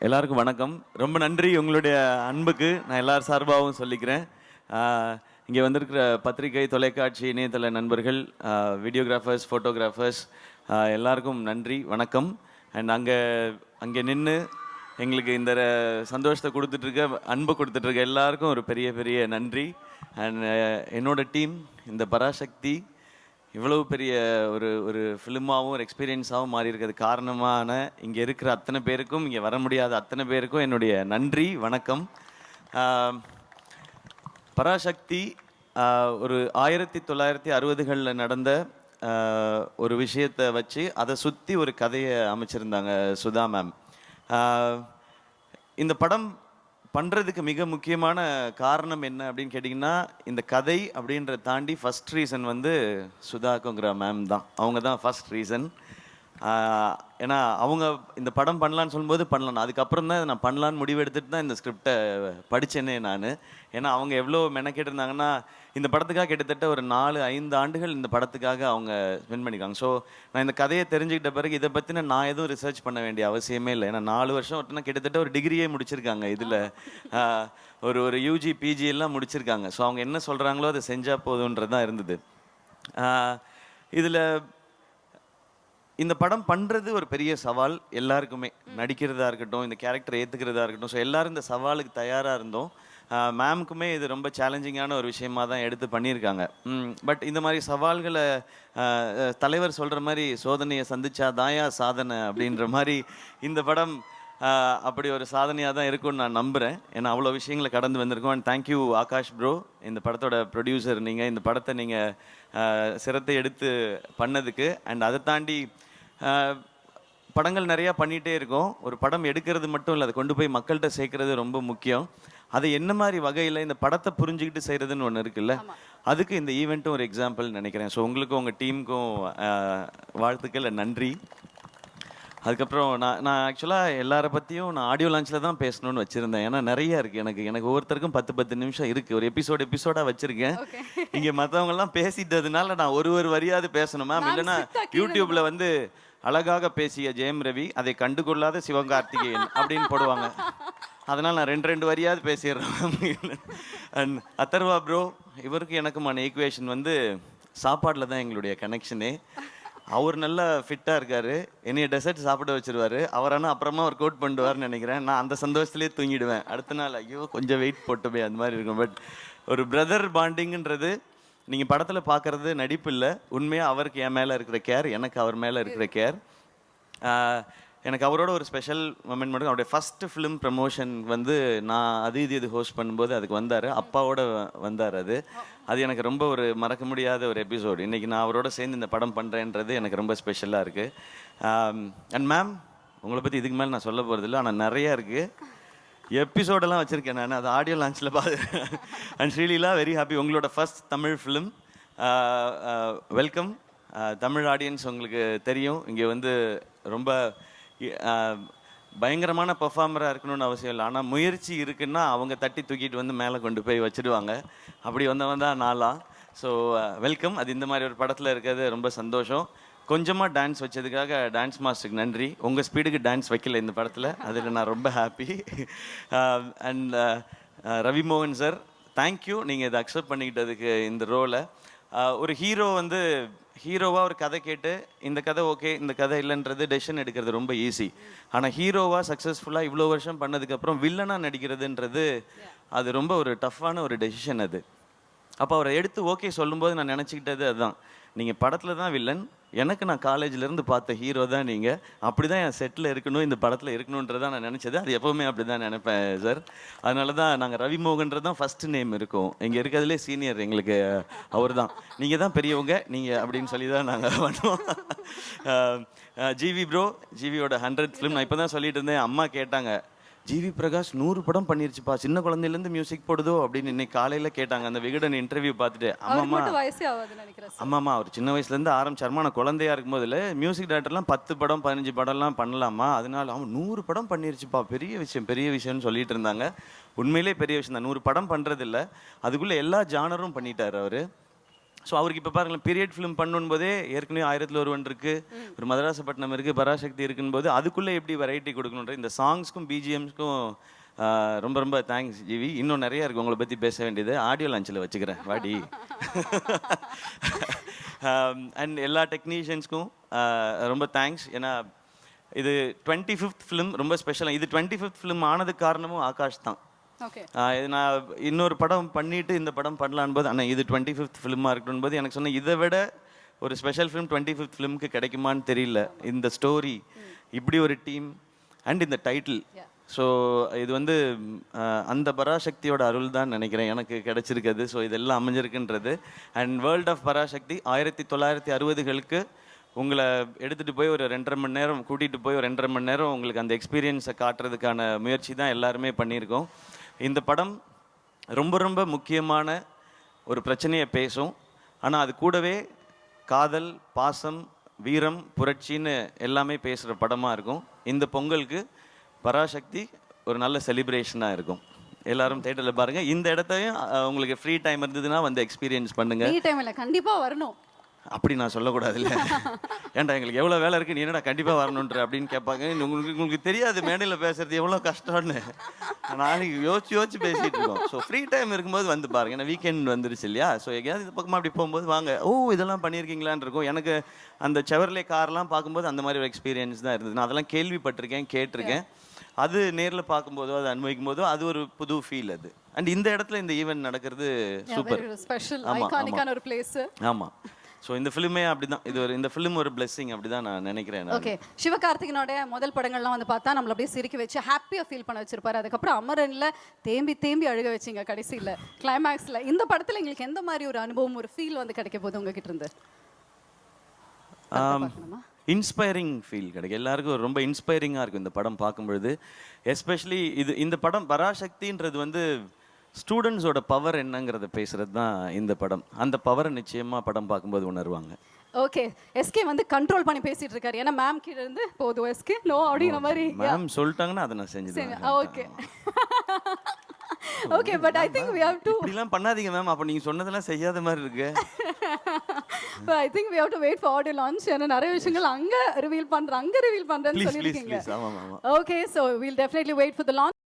எல்லாருக்கும் வணக்கம். ரொம்ப நன்றி உங்களுடைய அன்புக்கு நான் எல்லார் சார்பாகவும் சொல்லிக்கிறேன். இங்கே வந்திருக்கிற பத்திரிகை, தொலைக்காட்சி, இணையதள நண்பர்கள், வீடியோகிராஃபர்ஸ், ஃபோட்டோகிராஃபர்ஸ் எல்லாருக்கும் நன்றி, வணக்கம். அண்ட் அங்கே நின்று எங்களுக்கு இந்த சந்தோஷத்தை கொடுத்துட்ருக்க, அன்பை கொடுத்துட்ருக்க எல்லாருக்கும் ஒரு பெரிய பெரிய நன்றி. அண்ட் என்னோட டீம் இந்த பராசக்தி இவ்வளவு பெரிய ஒரு ஃபிலிமாகவும் ஒரு எக்ஸ்பீரியன்ஸாகவும் மாறி இருக்கிறது காரணமான இங்கே இருக்கிற அத்தனை பேருக்கும், இங்கே வர முடியாத அத்தனை பேருக்கும் என்னுடைய நன்றி, வணக்கம். பராசக்தி ஒரு 1960களில் நடந்த ஒரு விஷயத்தை வச்சு அதை சுற்றி ஒரு கதையை அமைச்சிருந்தாங்க சுதா மேம். இந்த படம் பண்ணுறதுக்கு மிக முக்கியமான காரணம் என்ன அப்படின்னு கேட்டிங்கன்னா, இந்த கதை அப்படின்றத தாண்டி ஃபஸ்ட் ரீசன் வந்து சுதாக்குங்கிற மேம் தான். அவங்க தான் ஃபஸ்ட் ரீசன். ஏன்னா அவங்க இந்த படம் பண்ணலான்னு சொல்லும்போது பண்ணலாம், அதுக்கப்புறம் தான் நான் பண்ணலான்னு முடிவு எடுத்துகிட்டு தான் இந்த ஸ்கிரிப்டை படித்தேனே நான். ஏன்னா அவங்க எவ்வளோ மெனக்கெட்டு இருந்தாங்கன்னா, இந்த படத்துக்காக கிட்டத்தட்ட ஒரு 4-5 ஆண்டுகள் இந்த படத்துக்காக அவங்க ஸ்பெண்ட் பண்ணிக்காங்க. ஸோ நான் இந்த கதையை தெரிஞ்சுக்கிட்ட பிறகு இதை பற்றின நான் எதுவும் ரிசர்ச் பண்ண வேண்டிய அவசியமே இல்லை. ஏன்னா 4 வருஷம் ஒருத்தனா கிட்டத்தட்ட ஒரு டிகிரியே முடிச்சிருக்காங்க, இதில் ஒரு யூஜி பிஜி எல்லாம் முடிச்சிருக்காங்க. ஸோ அவங்க என்ன சொல்கிறாங்களோ அதை செஞ்சால் போதுன்றது தான் இருந்தது. இதில் இந்த படம் பண்ணுறது ஒரு பெரிய சவால் எல்லாருக்குமே, நடிக்கிறதா இருக்கட்டும், இந்த கேரக்டரை ஏற்றுக்கிறதா இருக்கட்டும். ஸோ எல்லோரும் இந்த சவாலுக்கு தயாராக இருந்தோம். மேமுக்குமே இது ரொம்ப சேலஞ்சிங்கான ஒரு விஷயமாக தான் எடுத்து பண்ணியிருக்காங்க. பட் இந்த மாதிரி சவால்களை தலைவர் சொல்கிற மாதிரி சோதனையை சந்திச்சா தாயா சாதனை அப்படின்ற மாதிரி இந்த படம் அப்படி ஒரு சாதனையாக தான் இருக்கும்னு நான் நம்புகிறேன். ஏன்னா அவ்வளோ விஷயங்களை கடந்து வந்திருக்கோம். அண்ட் தேங்க்யூ ஆகாஷ் ப்ரோ, இந்த படத்தோட ப்ரொடியூசர் நீங்கள், இந்த படத்தை நீங்கள் சிரத்தை எடுத்து பண்ணதுக்கு. அண்ட் அதை தாண்டி படங்கள் நிறையா பண்ணிகிட்டே இருக்கோம். ஒரு படம் எடுக்கிறது மட்டும் இல்லை, அதை கொண்டு போய் மக்கள்கிட்ட சேர்க்கறது ரொம்ப முக்கியம். அதை என்ன மாதிரி வகையில் இந்த படத்தை புரிஞ்சுக்கிட்டு செய்கிறதுன்னு ஒன்று இருக்குல்ல, அதுக்கு இந்த ஈவெண்ட்டும் ஒரு எக்ஸாம்பிள் நினைக்கிறேன். ஸோ உங்களுக்கும் உங்கள் டீமுக்கும் வாழ்த்துக்கள், நன்றி. அதுக்கப்புறம் நான் ஆக்சுவலாக எல்லாரை பற்றியும் நான் ஆடியோ லான்ச்சில் தான் பேசணும்னு வச்சுருந்தேன். ஏன்னா நிறையா இருக்குது, எனக்கு ஒவ்வொருத்தருக்கும் 10 நிமிஷம் இருக்குது. ஒரு எபிசோடாக வச்சுருக்கேன். இங்கே மற்றவங்கெல்லாம் பேசிட்டதுனால நான் ஒரு வரியாவது பேசணும் மேம். இல்லைன்னா யூடியூப்பில் வந்து அழகாக பேசிய ஜெயம் ரவி, அதை கண்டுகொள்ளாத சிவகார்த்திகேயன் அப்படின்னு போடுவாங்க. அதனால் நான் 2 வரியாவது பேசிடுறேன். அண்ட் அதர்வா ப்ரோ, இவருக்கு எனக்குமான ஈக்குவேஷன் வந்து சாப்பாட்டில் தான் எங்களுடைய கனெக்ஷனே. அவர் நல்லா ஃபிட்டாக இருக்கார், என்னைய டெசர்ட் சாப்பிட வச்சுருவார். அவரானா அப்புறமா ஒரு கோட் பண்ணிடுவார்னு நினைக்கிறேன். நான் அந்த சந்தோஷத்துலேயே தூங்கிடுவேன். அடுத்த நாள் ஐயோ கொஞ்சம் வெயிட் போட்டுமே அந்த மாதிரி இருக்கும். பட் ஒரு பிரதர் பாண்டிங்கிறது நீங்கள் படத்தில் பார்க்குறது நடிப்பு இல்லை, உண்மையாக அவருக்கு என் மேலே இருக்கிற கேர், எனக்கு அவர் மேலே இருக்கிற கேர். எனக்கு அவரோட ஒரு ஸ்பெஷல் மொமெண்ட் மட்டும், அவருடைய ஃபஸ்ட்டு ஃபிலிம் ப்ரமோஷன் வந்து நான் இது ஹோஸ்ட் பண்ணும்போது அதுக்கு வந்தார், அப்பாவோட வந்தார். அது எனக்கு ரொம்ப ஒரு மறக்க முடியாத ஒரு எபிசோடு. இன்றைக்கி நான் அவரோட சேர்ந்து இந்த படம் பண்ணுறேன்றது எனக்கு ரொம்ப ஸ்பெஷலாக இருக்குது. அண்ட் மேம், உங்களை பற்றி இதுக்கு மேலே நான் சொல்ல போகிறதில்ல, ஆனால் நிறையா இருக்குது. எபிசோடெல்லாம் வச்சுருக்கேன் நான், அது ஆடியோ லான்ச்சில் பார்த்து. அண்ட் ஸ்ரீலீலா, வெரி ஹாப்பி, உங்களோட first Tamil film. Welcome. Tamil audience உங்களுக்கு தெரியும், இங்கே வந்து ரொம்ப பயங்கரமான பர்ஃபார்மராக இருக்கணும்னு அவசியம் இல்லை, ஆனால் முயற்சி இருக்குன்னா அவங்க தட்டி தூக்கிட்டு வந்து மேலே கொண்டு போய் வச்சுடுவாங்க. அப்படி வந்தவன் தான் நாளாம். So welcome. அது இந்த மாதிரி ஒரு படத்தில் இருக்கிறது ரொம்ப சந்தோஷம். கொஞ்சமாக டான்ஸ் வச்சதுக்காக டான்ஸ் மாஸ்டருக்கு நன்றி. உங்கள் ஸ்பீடுக்கு டான்ஸ் வைக்கல இந்த படத்தில், அதில் நான் ரொம்ப ஹாப்பி. அண்ட் ரவி மோகன் சார், தேங்க்யூ, நீங்கள் இதை அக்செப்ட் பண்ணிக்கிட்டதுக்கு இந்த ரோலை. ஒரு ஹீரோ வந்து ஹீரோவாக ஒரு கதை கேட்டு இந்த கதை ஓகே, இந்த கதை இல்லைன்றது டெசிஷன் எடுக்கிறது ரொம்ப ஈஸி. ஆனால் ஹீரோவாக சக்ஸஸ்ஃபுல்லாக இவ்வளோ வருஷம் பண்ணதுக்கப்புறம் வில்லனாக நடிக்கிறதுன்றது அது ரொம்ப ஒரு டஃப்பான ஒரு டெசிஷன் அது. அப்போ அவரை எடுத்து ஓகே சொல்லும்போது நான் நினச்சிக்கிட்டது அதுதான், நீங்கள் படத்தில் தான் வில்லன், எனக்கு நான் காலேஜ்லேருந்து பார்த்த ஹீரோ தான் நீங்கள், அப்படி தான் என் செட்டில் இருக்கணும், இந்த படத்தில் இருக்கணுன்றதான் நான் நினச்சது. அது எப்போவுமே அப்படி தான் நினைப்பேன் சார். அதனால தான் நாங்கள் ரவி மோகன்றது தான் ஃபஸ்ட்டு நேம் இருக்கும். இங்கே இருக்கிறதுலே சீனியர் எங்களுக்கு அவர் தான். நீங்கள் தான் பெரியவங்க நீங்கள் அப்படின்னு சொல்லி தான் நாங்கள் பண்ணுவோம். ஜிவி ப்ரோ, ஜிவியோட 100th ஃபிலிம். நான் இப்போ தான் சொல்லிட்டு இருந்தேன், அம்மா கேட்டாங்க, ஜிவி பிரகாஷ் 100 படம் பண்ணிருச்சுப்பா, சின்ன குழந்தையிலேருந்து மியூசிக் போடுதோ அப்படின்னு இன்னைக்கு காலையில் கேட்டாங்க. அந்த விகடன் இன்டர்வியூ பார்த்துட்டு, அம்மாம்மா அவர் சின்ன வயசுலேருந்து ஆரம்பிச்சாருமா, நான் குழந்தையா இருக்கும்போது இல்லை, மியூசிக் டைரக்டர்லாம் 10 படம் 15 படம்லாம் பண்ணலாமா, அதனால அவன் 100 படம் பண்ணிருச்சுப்பா, பெரிய விஷயம்னு சொல்லிட்டு இருந்தாங்க. உண்மையிலே பெரிய விஷயம் தான். 100 படம் பண்ணுறது இல்லை, அதுக்குள்ளே எல்லா ஜானரும் பண்ணிட்டார் அவர். ஸோ அவருக்கு இப்போ பாருங்களேன் பீரியட் ஃபிலிம் பண்ணும்போதே ஏற்கனவே 1000ல் ஒருவன் இருக்கு, ஒரு மதராசப்பட்டினம் இருக்கு, பராசக்தி இருக்கும்போது அதுக்குள்ளே எப்படி வெரைட்டி கொடுக்கணுன்ற இந்த சாங்ஸ்க்கும் பிஜிஎம்ஸ்க்கும் ரொம்ப ரொம்ப தேங்க்ஸ் ஜிவி. இன்னும் நிறைய இருக்கு உங்களை பற்றி பேச வேண்டியது, ஆடியோ லான்ச்சில் வச்சுக்கிறேன் வாடி. அண்ட் எல்லா டெக்னீஷியன்ஸ்க்கும் ரொம்ப தேங்க்ஸ். ஏன்னா இது 25th ஃபிலிம், ரொம்ப ஸ்பெஷலாக. இது 25th ஃபிலிம் ஆனதுக்கு காரணமும் ஆகாஷ் தான். ஓகே. நான் இன்னொரு படம் பண்ணிட்டு இந்த படம் பண்ணலான் போது அண்ணா இது 25th ஃபிலிமாக இருக்கட்டும் போது எனக்கு சொன்ன இதை விட ஒரு ஸ்பெஷல் ஃபிலிம் 25th ஃபிலிமுக்கு கிடைக்குமான்னு தெரியல. இந்த ஸ்டோரி, இப்படி ஒரு டீம் அண்ட் இந்த டைட்டில். ஸோ இது வந்து அந்த பராசக்தியோட அருள் தான் நினைக்கிறேன் எனக்கு கிடைச்சிருக்குது. ஸோ இதெல்லாம் அமைஞ்சிருக்குன்றது. அண்ட் வேர்ல்ட் ஆஃப் பராசக்தி 1960களுக்கு உங்களை எடுத்துகிட்டு போய் ஒரு 2.5 மணி நேரம் கூட்டிகிட்டு போய் ஒரு 2.5 மணி நேரம் உங்களுக்கு அந்த எக்ஸ்பீரியன்ஸை காட்டுறதுக்கான முயற்சி தான் எல்லாருமே பண்ணியிருக்கோம். இந்த படம் ரொம்ப ரொம்ப முக்கியமான ஒரு பிரச்சனையை பேசும். ஆனால் அது கூடவே காதல், பாசம், வீரம், புரட்சின்னு எல்லாமே பேசுகிற படமாக இருக்கும். இந்த பொங்கலுக்கு பராசக்தி ஒரு நல்ல செலிப்ரேஷனாக இருக்கும். எல்லாரும் தேட்டரில் பாருங்கள். இந்த இடத்தையும் உங்களுக்கு ஃப்ரீ டைம் இருந்ததுன்னா வந்து எக்ஸ்பீரியன்ஸ் பண்ணுங்கள். ஃப்ரீ டைம் இல்லை, கண்டிப்பாக வரணும். அப்படி நான் சொல்லக்கூடாது இல்லை. ஏன்டா எங்களுக்கு எவ்வளோ வேலை இருக்குது, நீ என்னடா கண்டிப்பாக வரணுன்ற அப்படின்னு கேட்பாங்க. உங்களுக்கு தெரியாது மேடையில் பேசுறது எவ்வளோ கஷ்டம்னு. நாளைக்கு யோசிச்சு பேசிகிட்டு இருக்கோம். ஸோ ஃப்ரீ டைம் இருக்கும்போது வந்து பாருங்க. ஏன்னா வீக்கெண்ட் வந்துருச்சு இல்லையா? ஸோ எங்கேயாவது இந்த பக்கமாக அப்படி போகும்போது வாங்க, ஓ இதெல்லாம் பண்ணியிருக்கீங்களான் இருக்கும். எனக்கு அந்த செவர்லே கார்லாம் பார்க்கும்போது அந்த மாதிரி ஒரு எக்ஸ்பீரியன்ஸ் தான் இருந்தது. நான் அதெல்லாம் கேள்விப்பட்டிருக்கேன், கேட்டிருக்கேன். அது நேரில் பார்க்கும்போதோ அது அனுபவிக்கும் போதோ அது ஒரு புது ஃபீல் அது. அண்ட் இந்த இடத்துல இந்த ஈவெண்ட் நடக்கிறது சூப்பர், ஸ்பெஷல், ஐகானிக்கான ஒரு பிளேஸ். ஆமாம். ஸோ இந்த ஃபிலிமே அப்படிதான். இது ஒரு இந்த ஃபிலிம் ஒரு பிளெஸிங் அப்படிதான் நான் நினைக்கிறேன். ஓகே. சிவகார்த்திகனோட முதல் படங்கள்லாம் வந்து பார்த்தா நம்மள அப்படியே சிரிக்க வச்சு ஹாப்பியாக ஃபீல் பண்ண வச்சிருப்பாரு. அதுக்கப்புறம் அமரன்ல தேம்பி தேம்பி அழுக வச்சிங்க கடைசியில் கிளைமேக்ஸில். இந்த படத்தில் எங்களுக்கு எந்த மாதிரி ஒரு அனுபவம், ஒரு ஃபீல் வந்து கிடைக்க போகுது உங்ககிட்ட இருந்து? இன்ஸ்பைரிங் ஃபீல் கிடைக்கும் எல்லாருக்கும். ரொம்ப இன்ஸ்பைரிங்காக இருக்கும் இந்த படம் பார்க்கும்பொழுது. எஸ்பெஷலி இந்த படம் பராசக்தின்றது வந்து ஸ்டூடெண்ட்ஸோட பவர் என்னங்கிறத பேசுறது தான் இந்த படம். அந்த பவரை நிச்சயமாக படம் பார்க்கும்போது உணர்வாங்க. ஓகே. எஸ்கே வந்து கண்ட்ரோல் பண்ணி பேசிட்டு இருக்காரு. ஏன்னா மேம் கீழ இருந்து போதும் எஸ்கே நோ அப்படிங்கிற மாதிரி மேம் சொல்லிட்டாங்கன்னா அதை நான் செஞ்சுடுவேன். Okay. Okay, but I think we have to இப்படிலாம் பண்ணாதீங்க மேம். அப்போ நீங்கள் சொன்னதெல்லாம் செய்யாத மாதிரி இருக்கு. But I think we have to wait for audio launch. ஏன்னா நிறைய விஷயங்கள் அங்க ரிவீல் பண்றேன்னு சொல்லிருக்கீங்க. ஆமாம் ஆமாம். Okay, so we'll definitely wait for the launch.